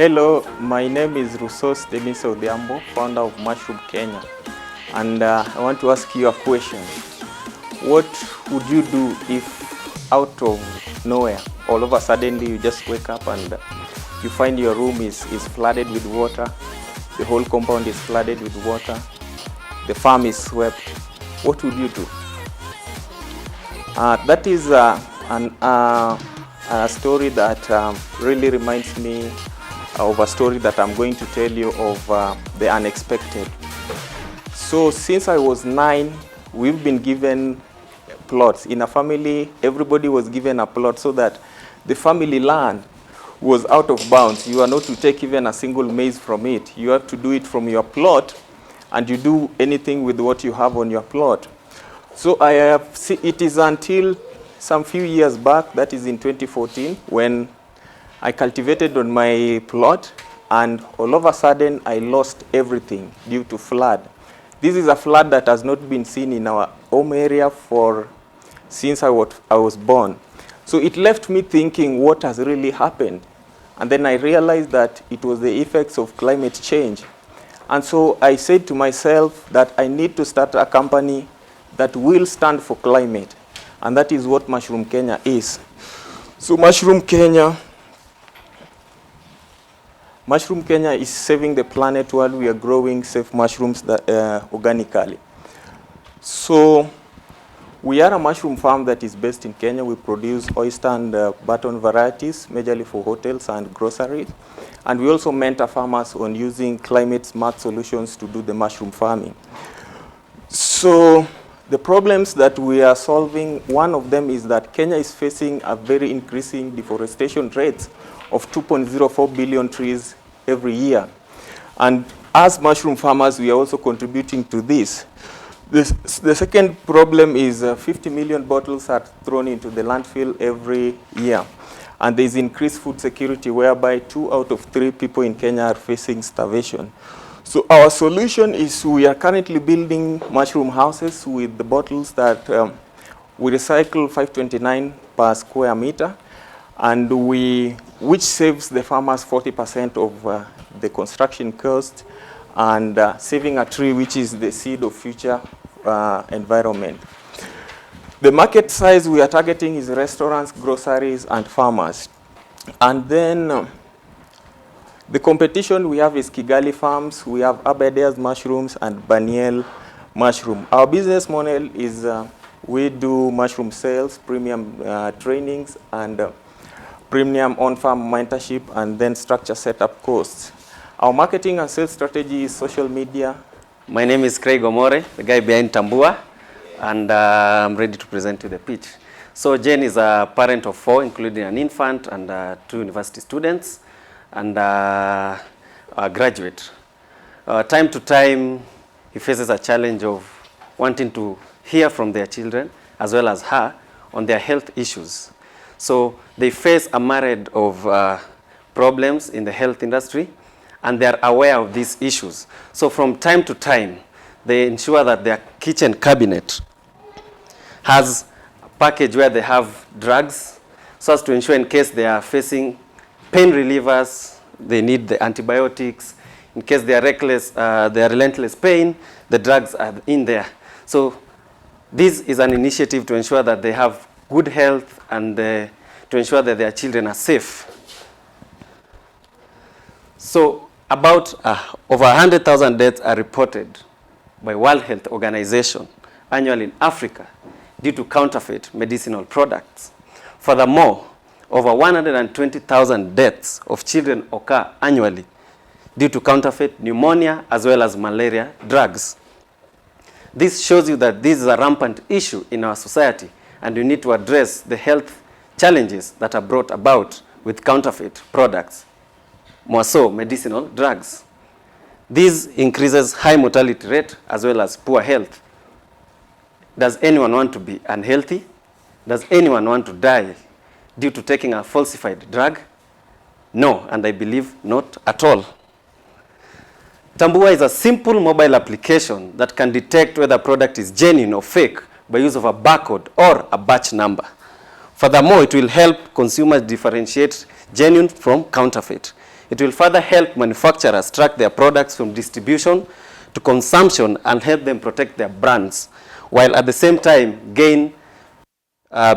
Hello, my name is Rusos Demiso Odhiambo, founder of Mushroom Kenya, and I want to ask you a question. What would you do if out of nowhere, all of a sudden you just wake up and you find your room is flooded with water, the whole compound is flooded with water, the farm is swept? What would you do? That is a story that really reminds me of a story that I'm going to tell you of the unexpected. So since I was 9, we've been given plots. In a family, everybody was given a plot so that the family land was out of bounds. You are not to take even a single maize from it. You have to do it from your plot, and you do anything with what you have on your plot. So it is until some few years back, that is in 2014, when I cultivated on my plot, and all of a sudden I lost everything due to flood. This is a flood that has not been seen in our home area since I was born. So it left me thinking, what has really happened? And then I realized that it was the effects of climate change. And so I said to myself that I need to start a company that will stand for climate. And that is what Mushroom Kenya is. So Mushroom Kenya is saving the planet while we are growing safe mushrooms organically. So we are a mushroom farm that is based in Kenya. We produce oyster and button varieties, majorly for hotels and groceries. And we also mentor farmers on using climate-smart solutions to do the mushroom farming. So the problems that we are solving, one of them is that Kenya is facing a very increasing deforestation rates of 2.04 billion trees every year. And as mushroom farmers, we are also contributing to this. The second problem is 50 million bottles are thrown into the landfill every year. And there is increased food security whereby 2 out of 3 people in Kenya are facing starvation. So our solution is we are currently building mushroom houses with the bottles that we recycle 529 per square meter, and which saves the farmers 40% of the construction cost, and saving a tree, which is the seed of future environment. The market size we are targeting is restaurants, groceries, and farmers. And then the competition we have is Kigali Farms, we have Abadea's mushrooms, and Baniel mushroom. Our business model is we do mushroom sales, premium trainings, and premium on-farm mentorship, and then structure setup costs. Our marketing and sales strategy is social media. My name is Craig Omore, the guy behind Tambua, and I'm ready to present you the pitch. So Jane is a parent of 4, including an infant and 2 university students, and a graduate. Time to time, he faces a challenge of wanting to hear from their children, as well as her, on their health issues. So they face a myriad of problems in the health industry, and they are aware of these issues. So from time to time, they ensure that their kitchen cabinet has a package where they have drugs, so as to ensure in case they are facing pain relievers, they need the antibiotics. In case they are relentless pain, the drugs are in there. So this is an initiative to ensure that they have good health and to ensure that their children are safe. So about over 100,000 deaths are reported by World Health Organization annually in Africa due to counterfeit medicinal products. Furthermore, over 120,000 deaths of children occur annually due to counterfeit pneumonia as well as malaria drugs. This shows you that this is a rampant issue in our society, and we need to address the health challenges that are brought about with counterfeit products, more so medicinal drugs. This increases high mortality rate as well as poor health. Does anyone want to be unhealthy? Does anyone want to die due to taking a falsified drug? No, and I believe not at all. Tambua is a simple mobile application that can detect whether a product is genuine or fake by use of a barcode or a batch number. Furthermore, it will help consumers differentiate genuine from counterfeit. It will further help manufacturers track their products from distribution to consumption and help them protect their brands, while at the same time gain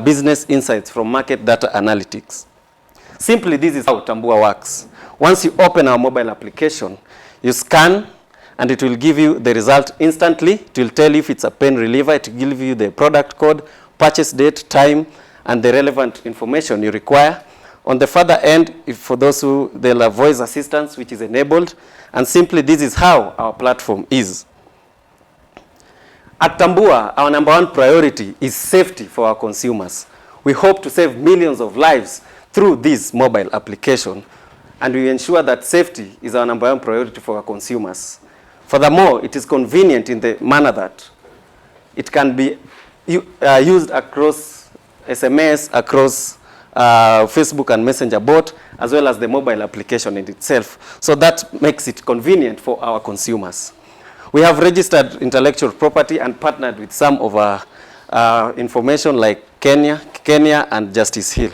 business insights from market data analytics. Simply, this is how Tambua works. Once you open our mobile application, you scan and it will give you the result instantly. It will tell you if it's a pain reliever, it will give you the product code, purchase date, time, and the relevant information you require. On the further end, if for those who, they'll have voice assistance, which is enabled. And simply, this is how our platform is. At Tambua, our number one priority is safety for our consumers. We hope to save millions of lives through this mobile application, and we ensure that safety is our number one priority for our consumers. Furthermore, it is convenient in the manner that it can be used across SMS, across Facebook and Messenger bot, as well as the mobile application in itself. So that makes it convenient for our consumers. We have registered intellectual property and partnered with some of our information like Kenya and Justice Hill.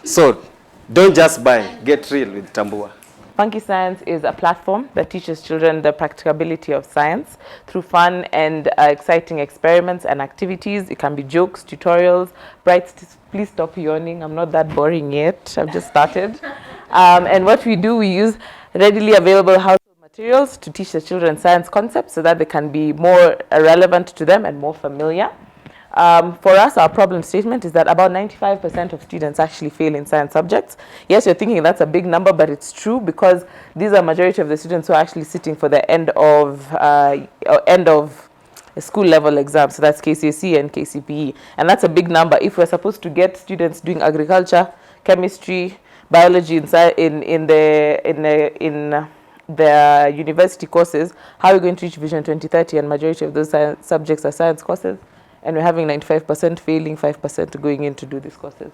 So don't just buy, get real with Tambua. Funky Science is a platform that teaches children the practicability of science through fun and exciting experiments and activities. It can be jokes, tutorials, please stop yawning. I'm not that boring yet. I've just started. And what we do, we use readily available household materials to teach the children science concepts so that they can be more relevant to them and more familiar. For us, our problem statement is that about 95% of students actually fail in science subjects. Yes, you're thinking that's a big number, but it's true because these are majority of the students who are actually sitting for the end of school level exams. So that's KCSE and KCPE. And that's a big number. If we're supposed to get students doing agriculture, chemistry, biology in the university courses, how are we going to reach Vision 2030? And majority of those subjects are science courses. And we're having 95% failing, 5% going in to do these courses.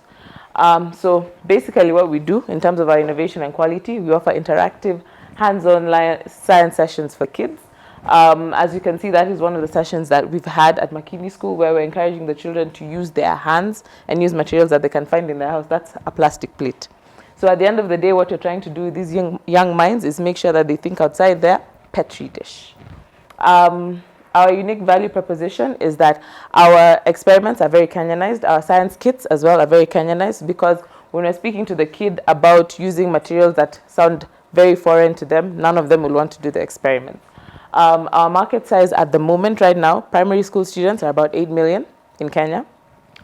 So basically what we do in terms of our innovation and quality, we offer interactive, hands-on science sessions for kids. As you can see, that is one of the sessions that we've had at Makini School, where we're encouraging the children to use their hands and use materials that they can find in their house. That's a plastic plate. So at the end of the day, what you're trying to do with these young minds is make sure that they think outside their Petri dish. Our unique value proposition is that our experiments are very Kenyanized. Our science kits as well are very Kenyanized, because when we're speaking to the kid about using materials that sound very foreign to them, none of them will want to do the experiment. Our market size at the moment right now, primary school students are about 8 million in Kenya.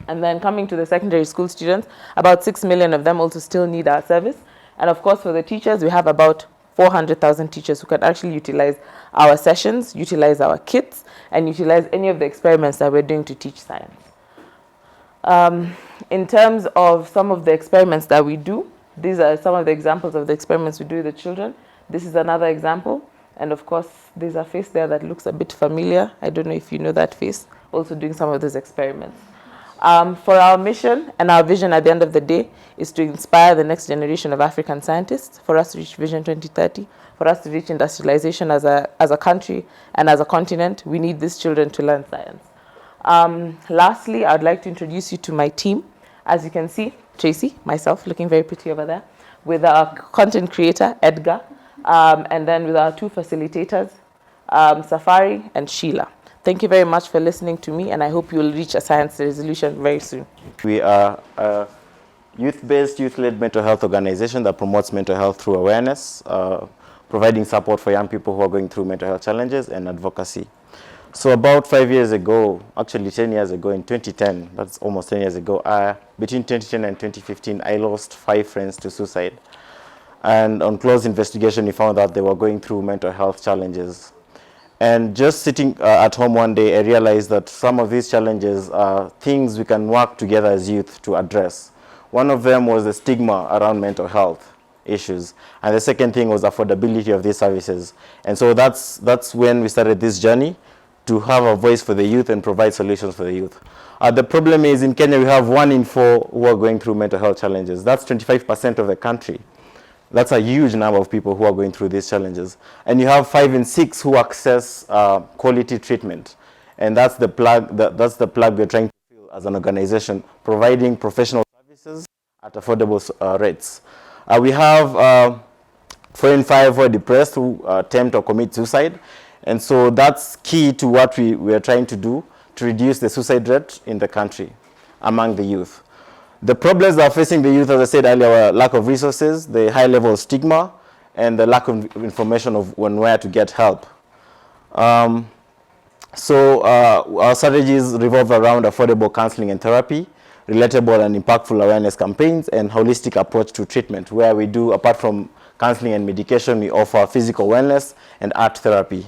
And then coming to the secondary school students, about 6 million of them also still need our service. And of course, for the teachers, we have about 400,000 teachers who can actually utilize our sessions, utilize our kits, and utilize any of the experiments that we're doing to teach science. In terms of some of the experiments that we do, these are some of the examples of the experiments we do with the children. This is another example. And of course, there's a face there that looks a bit familiar. I don't know if you know that face, also doing some of those experiments. For our mission and our vision at the end of the day is to inspire the next generation of African scientists, for us to reach Vision 2030, for us to reach industrialization as a country and as a continent. We need these children to learn science. Lastly, I'd like to introduce you to my team. As you can see, Tracy, myself, looking very pretty over there, with our content creator, Edgar, and then with our two facilitators, Safari and Sheila. Thank you very much for listening to me, and I hope you will reach a science resolution very soon. We are a youth-based, youth-led mental health organization that promotes mental health through awareness, providing support for young people who are going through mental health challenges, and advocacy. So about 5 years ago, actually 10 years ago, in 2010, that's almost 10 years ago, between 2010 and 2015, I lost 5 friends to suicide. And on close investigation, we found out they were going through mental health challenges. And just sitting at home one day, I realized that some of these challenges are things we can work together as youth to address. One of them was the stigma around mental health issues. And the second thing was affordability of these services. And so that's when we started this journey to have a voice for the youth and provide solutions for the youth. The problem is in Kenya, we have 1 in 4 who are going through mental health challenges. That's 25% of the country. That's a huge number of people who are going through these challenges. And you have 5 in 6 who access quality treatment. And that's the plug we're trying to fill as an organization, providing professional services at affordable rates. We have 4 in 5 who are depressed, who attempt or commit suicide. And so that's key to what we are trying to do to reduce the suicide rate in the country among the youth. The problems that are facing the youth, as I said earlier, are lack of resources, the high level of stigma, and the lack of information of when where to get help. So our strategies revolve around affordable counseling and therapy, relatable and impactful awareness campaigns, and holistic approach to treatment, where we do, apart from counseling and medication, we offer physical wellness and art therapy.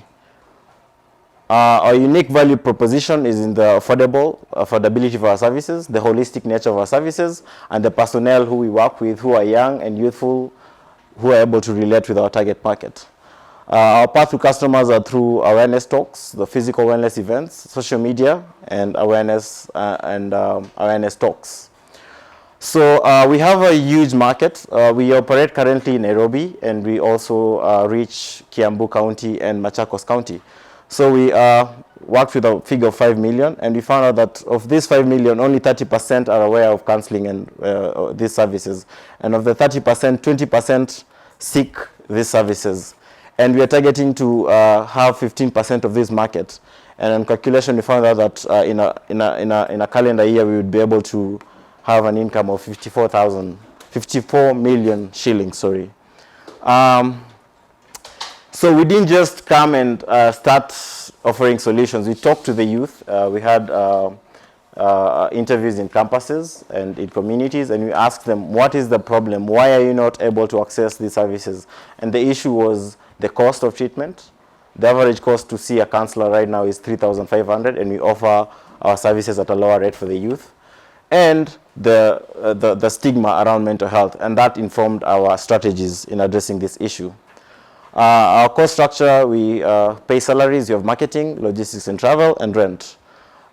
Our unique value proposition is in the affordability of our services, the holistic nature of our services, and the personnel who we work with, who are young and youthful, who are able to relate with our target market. Our path to customers are through awareness talks, the physical wellness events, social media, and awareness talks. So we have a huge market. We operate currently in Nairobi, and we also reach Kiambu County and Machakos County. So we worked with a figure of 5 million, and we found out that of these 5 million, only 30% are aware of counseling and these services. And of the 30%, 20% seek these services. And we are targeting to have 15% of this market. And on calculation, we found out that in a calendar year, we would be able to have an income of 54 million shillings, sorry. So we didn't just come and start offering solutions. We talked to the youth. We had interviews in campuses and in communities, and we asked them, what is the problem? Why are you not able to access these services? And the issue was the cost of treatment. The average cost to see a counselor right now is 3,500, and we offer our services at a lower rate for the youth. And the stigma around mental health, and that informed our strategies in addressing this issue. Our cost structure, we pay salaries, you have marketing, logistics and travel, and rent.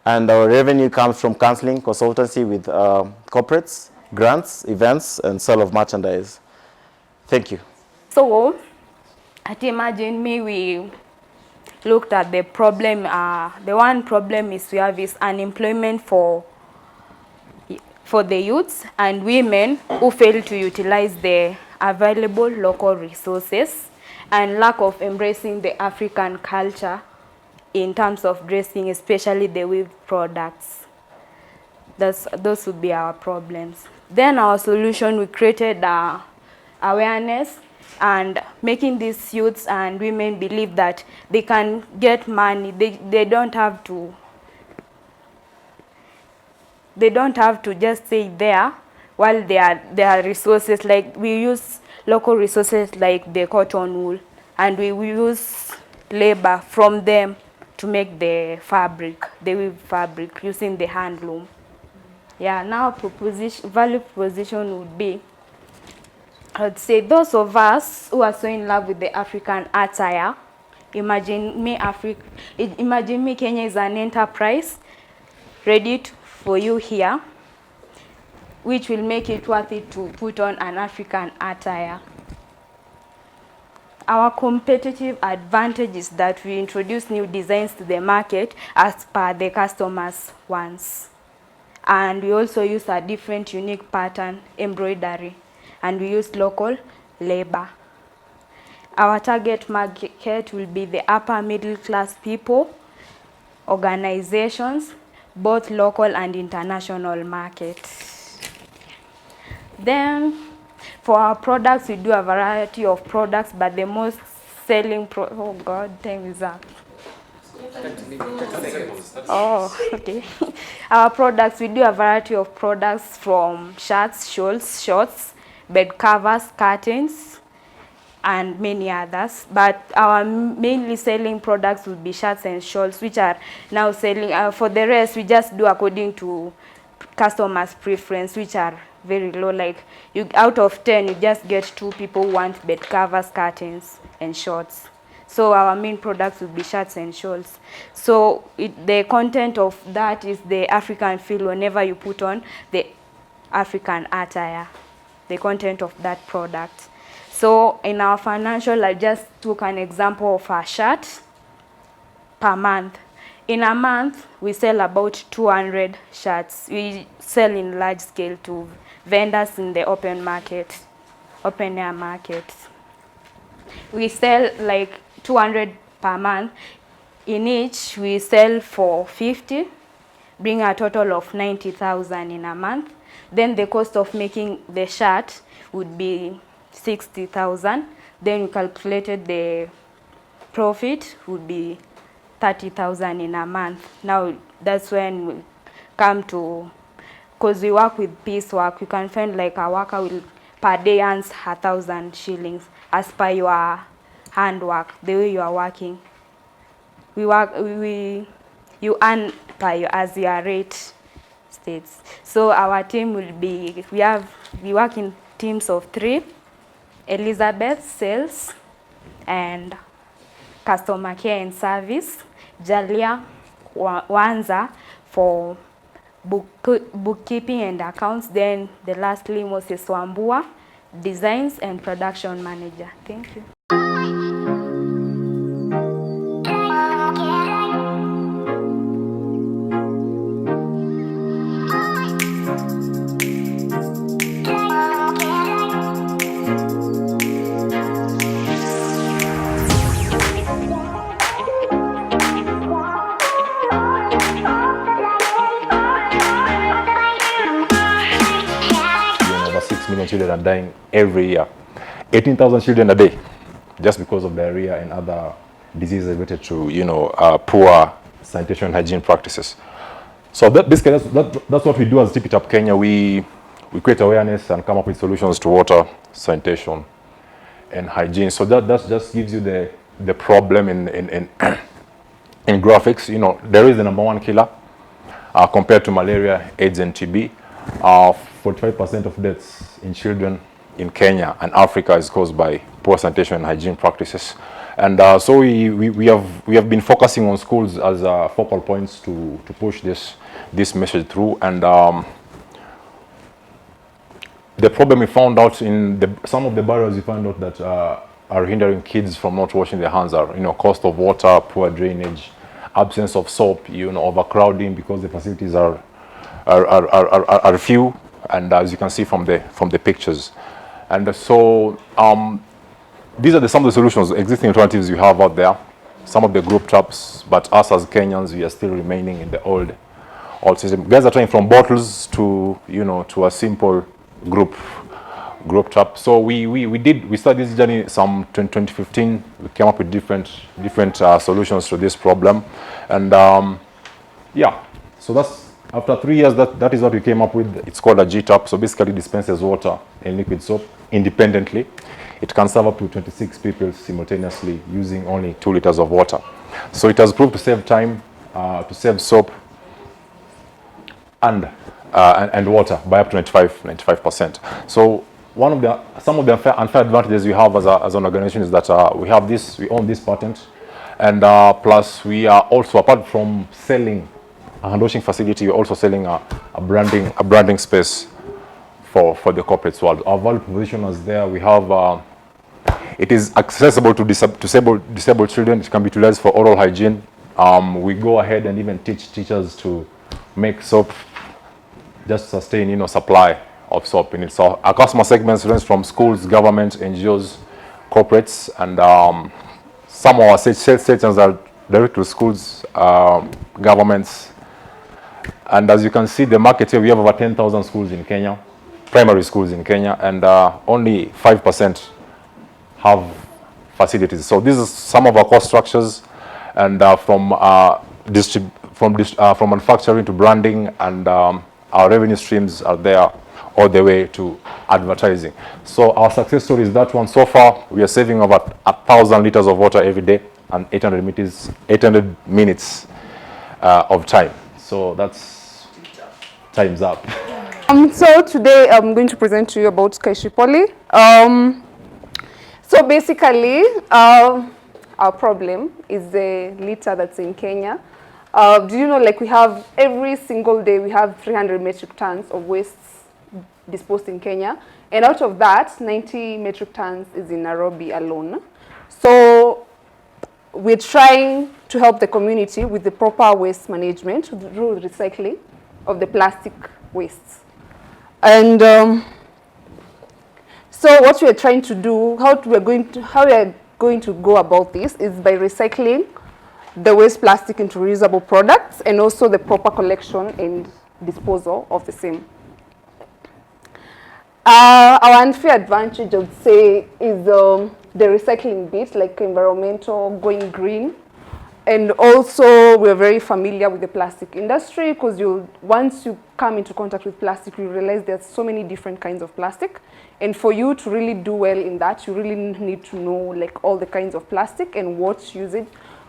And our revenue comes from counseling, consultancy with corporates, grants, events, and sale of merchandise. Thank you. So, at Imagine Me, we looked at the problem. The one problem is we have is unemployment for the youths and women who fail to utilize the available local resources, and lack of embracing the African culture in terms of dressing, especially the weave products. Those would be our problems. Then our solution, we created awareness and making these youths and women believe that they can get money. They don't have to just stay there while there are resources. Like we use local resources like the cotton wool, and we use labor from them to make the fabric, the weave fabric, using the handloom. Yeah, now value proposition would be, I'd say those of us who are so in love with the African attire, Imagine Me Kenya is an enterprise ready for you here, which will make it worth it to put on an African attire. Our competitive advantage is that we introduce new designs to the market as per the customers' wants. And we also use a different unique pattern embroidery, and we use local labor. Our target market will be the upper middle class people, organizations, both local and international markets. Then for our products, we do a variety of products, but the most selling oh God, time is up. Oh, okay. Our products, we do a variety of products from shirts, shawls, shorts, bed covers, curtains, and many others. But our mainly selling products would be shirts and shawls, which are now selling. For the rest, we just do according to customers' preference, which are very low. Like out of 10, you just get 2 people who want bed covers, curtains, and shorts. So our main products would be shirts and shawls. So the content of that is the African feel whenever you put on the African attire, the content of that product. So in our financial, I just took an example of a shirt per month. In a month, we sell about 200 shirts. We sell in large scale to vendors in the open market, open air market. We sell like 200 per month. In each, we sell for 50, bring a total of 90,000 in a month. Then the cost of making the shirt would be 60,000. Then we calculated the profit would be 30,000 in a month. Now that's when we come to, because we work with piecework, you can find like a worker will per day earns 1,000 shillings as per your handwork, the way you are working. You earn per your, as your rate states. So our team will be, we work in teams of 3. Elizabeth, sales, and customer care and service. Jalia, Wanza for bookkeeping and accounts. Then the lastly, Moses Wambua, designs and production manager. Thank you. Over 6 million children are dying every year. 18,000 children a day, just because of diarrhea and other diseases related to, poor sanitation and hygiene practices. So basically, that's what we do as Tip It Up Kenya. We create awareness and come up with solutions to water, sanitation, and hygiene. So that just gives you the problem in graphics. There is the #1 killer compared to malaria, AIDS, and TB. 45% of deaths in children in Kenya and Africa is caused by poor sanitation and hygiene practices. And so we have been focusing on schools as focal points to push this message through. And the problem we found out in some of the barriers we found out that are hindering kids from not washing their hands are, cost of water, poor drainage, absence of soap, overcrowding because the facilities are few, and as you can see from the pictures. And so these are some of the solutions, existing alternatives you have out there. Some of the group traps, but us as Kenyans, we are still remaining in the old system. Guys are trying from bottles to to a simple group trap. So we started this journey some 2015. We came up with different solutions to this problem, and yeah. So that's after 3 years. That is what we came up with. It's called a G-tap. So basically, it dispenses water and liquid soap independently. It can serve up to 26 people simultaneously using only 2 liters of water. So it has proved to save time, to save soap and water by up to 95%. So some of the unfair advantages we have as an organization is that we own this patent, and plus we are also, apart from selling a hand washing facility, we're also selling a branding space for the corporate world. Our value proposition is there. We have it is accessible to disabled children. It can be utilized for oral hygiene. We go ahead and even teach teachers to make soap, just sustain supply of soap in it. So our customer segments range from schools, government, NGOs, corporates, and some of our sales stations are direct to schools, governments. And as you can see, the market here, we have over 10,000 schools in Kenya, primary schools in Kenya, and only 5% have facilities. So these are some of our cost structures, and from manufacturing to branding, and our revenue streams are there all the way to advertising. So our success story is that one. So far, we are saving about 1,000 liters of water every day and 800 minutes of time. So that's time's up. So today I'm going to present to you about Kaishipoli. So basically, our problem is the litter that's in Kenya. Do you know, like, we have every single day we have 300 metric tons of wastes disposed in Kenya, and out of that 90 metric tons is in Nairobi alone. So we're trying to help the community with the proper waste management through recycling of the plastic wastes. And so what we are trying to do, how we are going to go about this is by recycling the waste plastic into reusable products and also the proper collection and disposal of the same. Our unfair advantage, I would say, is the recycling bit, like environmental, going green. And also, we're very familiar with the plastic industry because once you come into contact with plastic, you realize there's so many different kinds of plastic. And for you to really do well in that, you really need to know like all the kinds of plastic and what usage.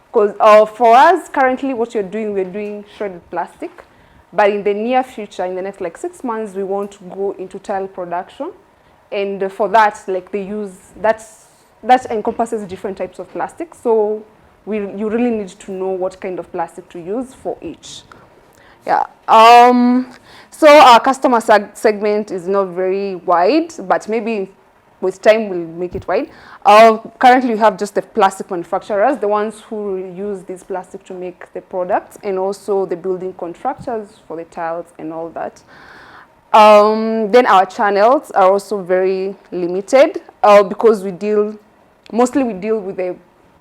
Because for us, currently, what we're doing shredded plastic. But in the near future, in the next like 6 months, we want to go into tile production. And for that, like they use, that encompasses different types of plastic. So you really need to know what kind of plastic to use for each. Yeah. So our customer segment is not very wide, but maybe with time we'll make it wide. Currently we have just the plastic manufacturers, the ones who use this plastic to make the products, and also the building contractors for the tiles and all that. Then our channels are also very limited because we mostly deal with a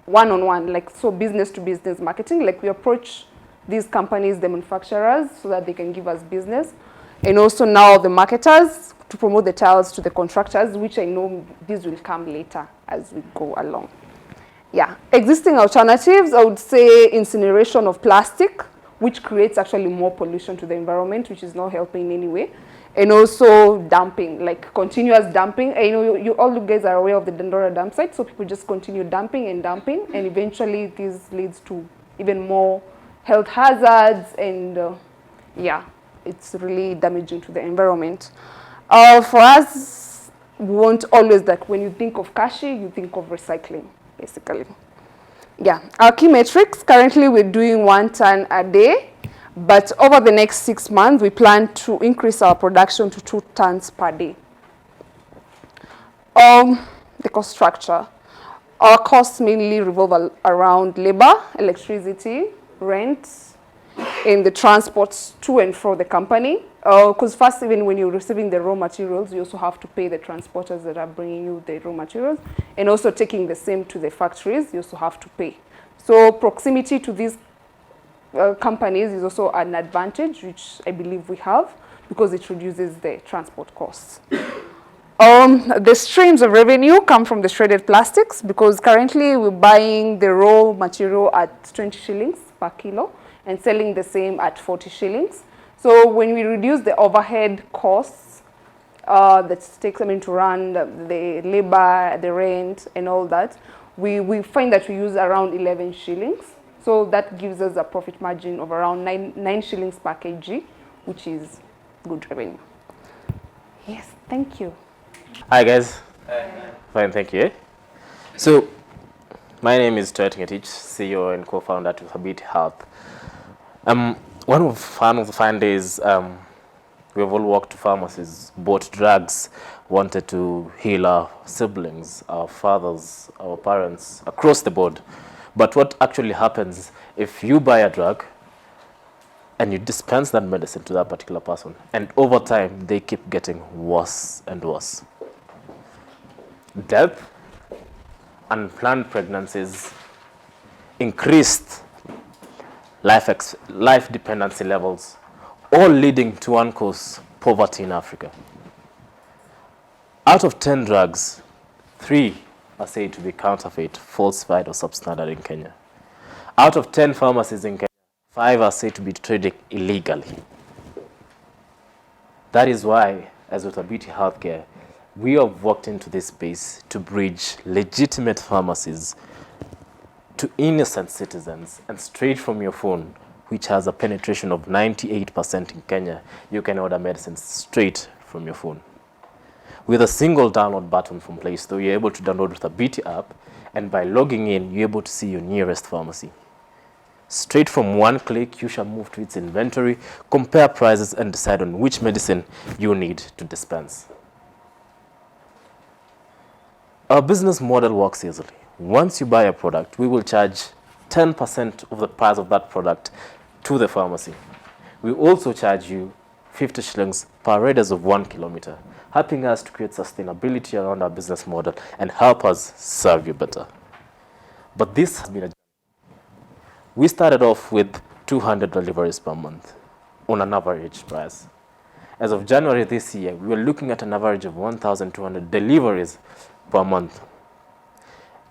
one-on-one, like so business to business marketing. Like we approach these companies, the manufacturers, so that they can give us business, and also now the marketers to promote the tiles to the contractors, which I know these will come later as we go along. Yeah, existing alternatives, I would say incineration of plastic, which creates actually more pollution to the environment, which is not helping in any way. And also dumping, like continuous dumping. I know you all you guys are aware of the Dandora dump site, so people just continue dumping, and eventually this leads to even more health hazards, and yeah, it's really damaging to the environment. For us, we want always that when you think of Kashi, you think of recycling, basically. Yeah, our key metrics, currently we're doing 1 ton a day. But over the next 6 months, we plan to increase our production to 2 tons per day. The cost structure. Our costs mainly revolve around labor, electricity, rent, and the transports to and from the company. Because first, even when you're receiving the raw materials, you also have to pay the transporters that are bringing you the raw materials. And also taking the same to the factories, you also have to pay. So proximity to these companies is also an advantage, which I believe we have, because it reduces the transport costs. The streams of revenue come from the shredded plastics, because currently we're buying the raw material at 20 shillings per kilo and selling the same at 40 shillings. So when we reduce the overhead costs that takes them to run the labor, the rent, and all that, we find that we use around 11 shillings. So that gives us a profit margin of around 9 shillings per kg, which is good revenue. Yes, thank you. Hi guys. Fine, thank you. So, my name is Toyet Ngetich, CEO and co-founder at Habit Health. One of the fun days, we've all walked to pharmacies, bought drugs, wanted to heal our siblings, our fathers, our parents, across the board. But what actually happens if you buy a drug and you dispense that medicine to that particular person, and over time they keep getting worse and worse? Death, unplanned pregnancies, increased life dependency levels, all leading to one cause: poverty in Africa. Out of 10 drugs, 3 are said to be counterfeit, falsified, or substandard in Kenya. Out of 10 pharmacies in Kenya, 5 are said to be traded illegally. That is why, as with Abiti Healthcare, we have walked into this space to bridge legitimate pharmacies to innocent citizens, and straight from your phone, which has a penetration of 98% in Kenya, you can order medicines straight from your phone. With a single download button from Play Store, you're able to download the BT app, and by logging in, you're able to see your nearest pharmacy. Straight from one click, you shall move to its inventory, compare prices, and decide on which medicine you need to dispense. Our business model works easily. Once you buy a product, we will charge 10% of the price of that product to the pharmacy. We also charge you 50 shillings per radius of 1 kilometer, helping us to create sustainability around our business model and help us serve you better. But this has been a... We started off with 200 deliveries per month on an average price. As of January this year, we were looking at an average of 1,200 deliveries per month.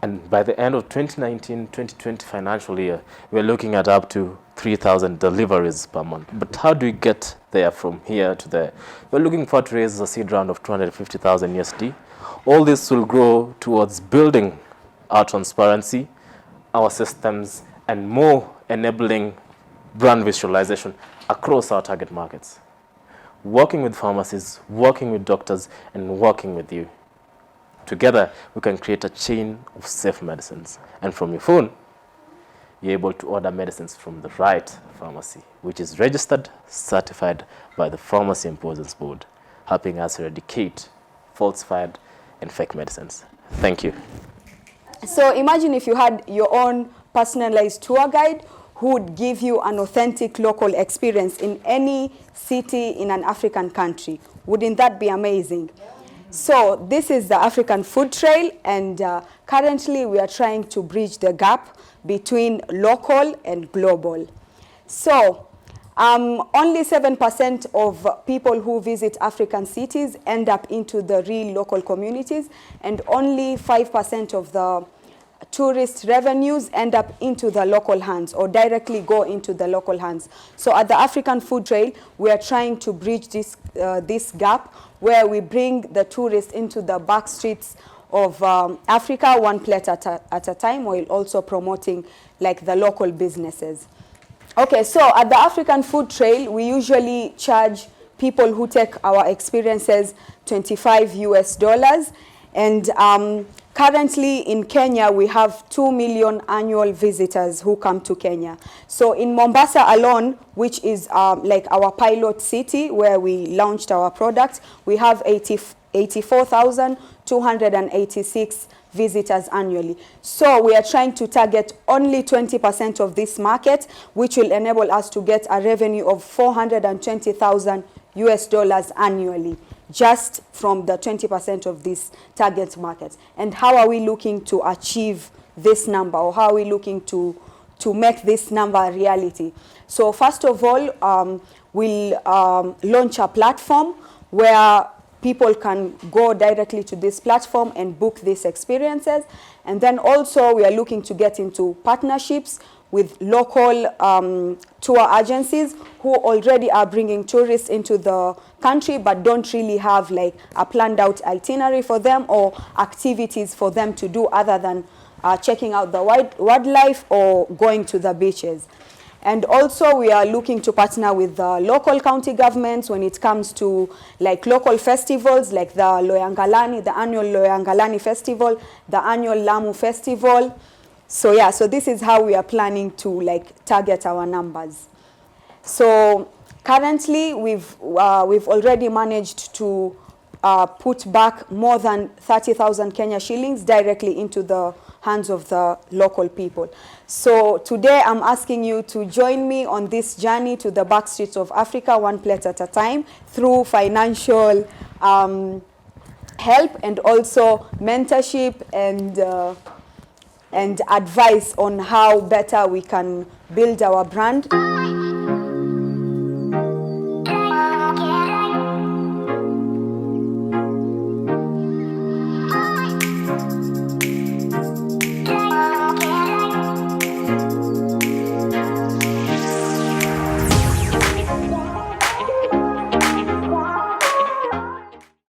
And by the end of 2019-2020 financial year, we're looking at up to 3,000 deliveries per month. But how do we get there from here to there? We're looking for to raise a seed round of 250,000 USD. All this will grow towards building our transparency, our systems, and more enabling brand visualization across our target markets. Working with pharmacies, working with doctors, and working with you. Together, we can create a chain of safe medicines. And from your phone, you're able to order medicines from the right pharmacy, which is registered, certified by the Pharmacy Imposers Board, helping us eradicate falsified and fake medicines. Thank you. So imagine if you had your own personalized tour guide who would give you an authentic local experience in any city in an African country. Wouldn't that be amazing? So this is the African Food Trail, and currently we are trying to bridge the gap between local and global. So only 7% of people who visit African cities end up into the real local communities, and only 5% of the tourist revenues end up into the local hands or directly go into the local hands. So at the African Food Trail, we are trying to bridge this gap where we bring the tourists into the back streets of Africa, one plate at a time, while also promoting like the local businesses. Okay, so at the African Food Trail, we usually charge people who take our experiences $25 US. And currently in Kenya, we have 2 million annual visitors who come to Kenya. So in Mombasa alone, which is like our pilot city where we launched our product, we have 84,286 visitors annually. So we are trying to target only 20% of this market, which will enable us to get a revenue of $420,000 US annually, just from the 20% of this target market. And how are we looking to achieve this number, or how are we looking to make this number a reality? So first of all, we'll launch a platform where people can go directly to this platform and book these experiences. And then also we are looking to get into partnerships with local tour agencies who already are bringing tourists into the country but don't really have like a planned out itinerary for them or activities for them to do other than checking out the wildlife or going to the beaches. And also we are looking to partner with the local county governments when it comes to like local festivals like the Loyangalani, the annual Loyangalani festival, the annual Lamu festival. So yeah, so this is how we are planning to like target our numbers. So currently we've already managed to put back more than 30,000 Kenya shillings directly into the hands of the local people. So today I'm asking you to join me on this journey to the back streets of Africa, one plate at a time, through financial help and also mentorship and advice on how better we can build our brand.